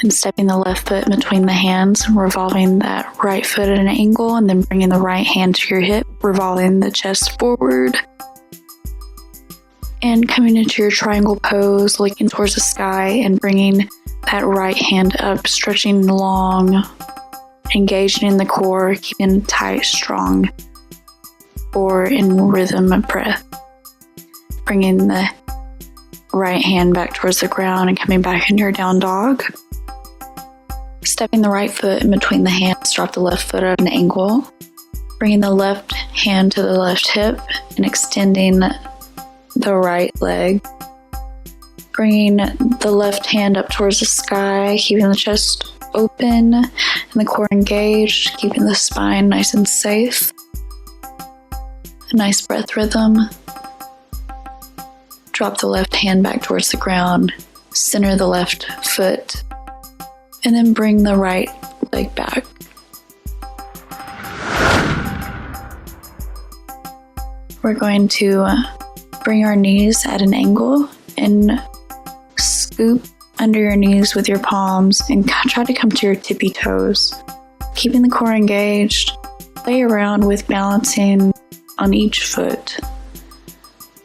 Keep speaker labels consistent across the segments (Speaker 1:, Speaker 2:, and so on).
Speaker 1: And stepping the left foot in between the hands, revolving that right foot at an angle, and then bringing the right hand to your hip, revolving the chest forward. And coming into your triangle pose, looking towards the sky and bringing that right hand up, stretching long, engaging in the core, keeping tight, strong, or in rhythm of breath. Bringing the right hand back towards the ground and coming back into your down dog. Stepping the right foot in between the hands, drop the left foot at an angle. Bringing the left hand to the left hip and extending the right leg. Bringing the left hand up towards the sky, keeping the chest open and the core engaged, keeping the spine nice and safe. A nice breath rhythm. Drop the left hand back towards the ground, center the left foot, and then bring the right leg back. We're going to bring our knees at an angle and scoop under your knees with your palms and try to come to your tippy toes. Keeping the core engaged, play around with balancing on each foot.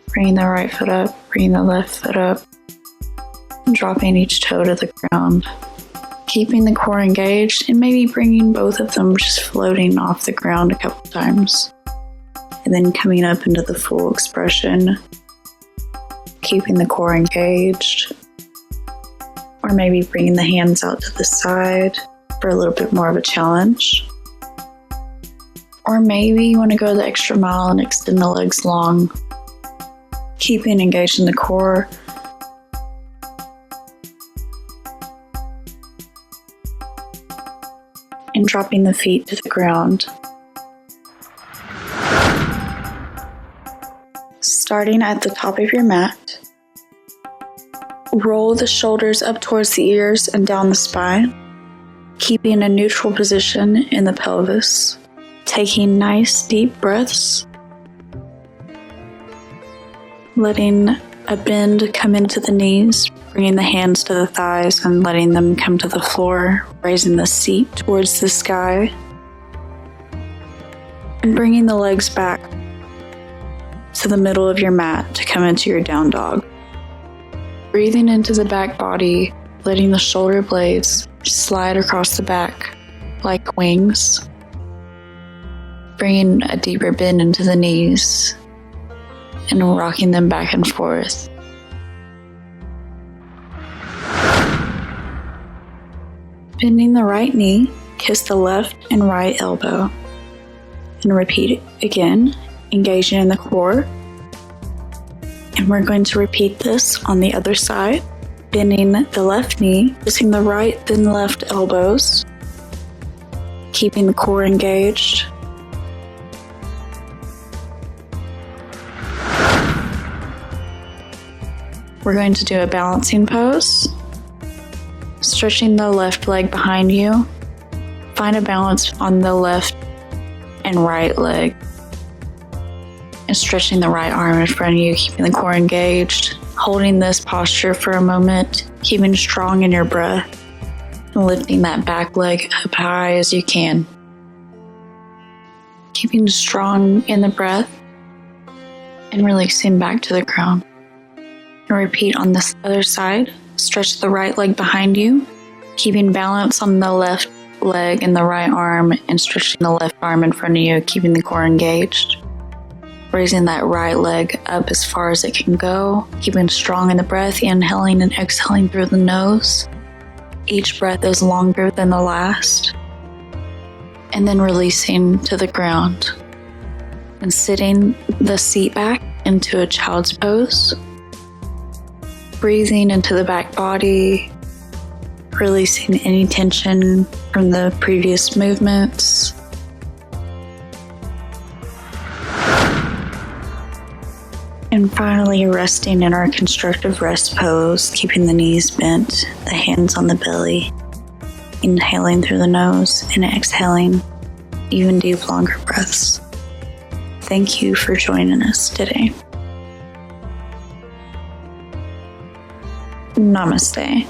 Speaker 1: Bringing the right foot up, bringing the left foot up, and dropping each toe to the ground. Keeping the core engaged and maybe bringing both of them just floating off the ground a couple times. And then coming up into the full expression. Keeping the core engaged. Or maybe bringing the hands out to the side for a little bit more of a challenge. Or maybe you want to go the extra mile and extend the legs long. Keeping engaged in the core. And dropping the feet to the ground. Starting at the top of your mat, roll the shoulders up towards the ears and down the spine, keeping a neutral position in the pelvis, taking nice deep breaths, letting a bend come into the knees, bringing the hands to the thighs and letting them come to the floor, raising the seat towards the sky, and bringing the legs back to the middle of your mat to come into your down dog. Breathing into the back body, letting the shoulder blades slide across the back like wings, bringing a deeper bend into the knees and rocking them back and forth. Bending the right knee, kiss the left and right elbow. And repeat again, engaging in the core. And we're going to repeat this on the other side. Bending the left knee, kissing the right then left elbows. Keeping the core engaged. We're going to do a balancing pose. Stretching the left leg behind you. Find a balance on the left and right leg. And stretching the right arm in front of you, keeping the core engaged. Holding this posture for a moment, keeping strong in your breath. And lifting that back leg up high as you can. Keeping strong in the breath. And releasing back to the ground. And repeat on this other side. Stretch the right leg behind you, keeping balance on the left leg and the right arm, and stretching the left arm in front of you, keeping the core engaged. Raising that right leg up as far as it can go, keeping strong in the breath, inhaling and exhaling through the nose. Each breath is longer than the last. And then releasing to the ground. And sitting the seat back into a child's pose. Breathing into the back body, releasing any tension from the previous movements. And finally resting in our constructive rest pose, keeping the knees bent, the hands on the belly, inhaling through the nose and exhaling even deep longer breaths. Thank you for joining us today. Namaste.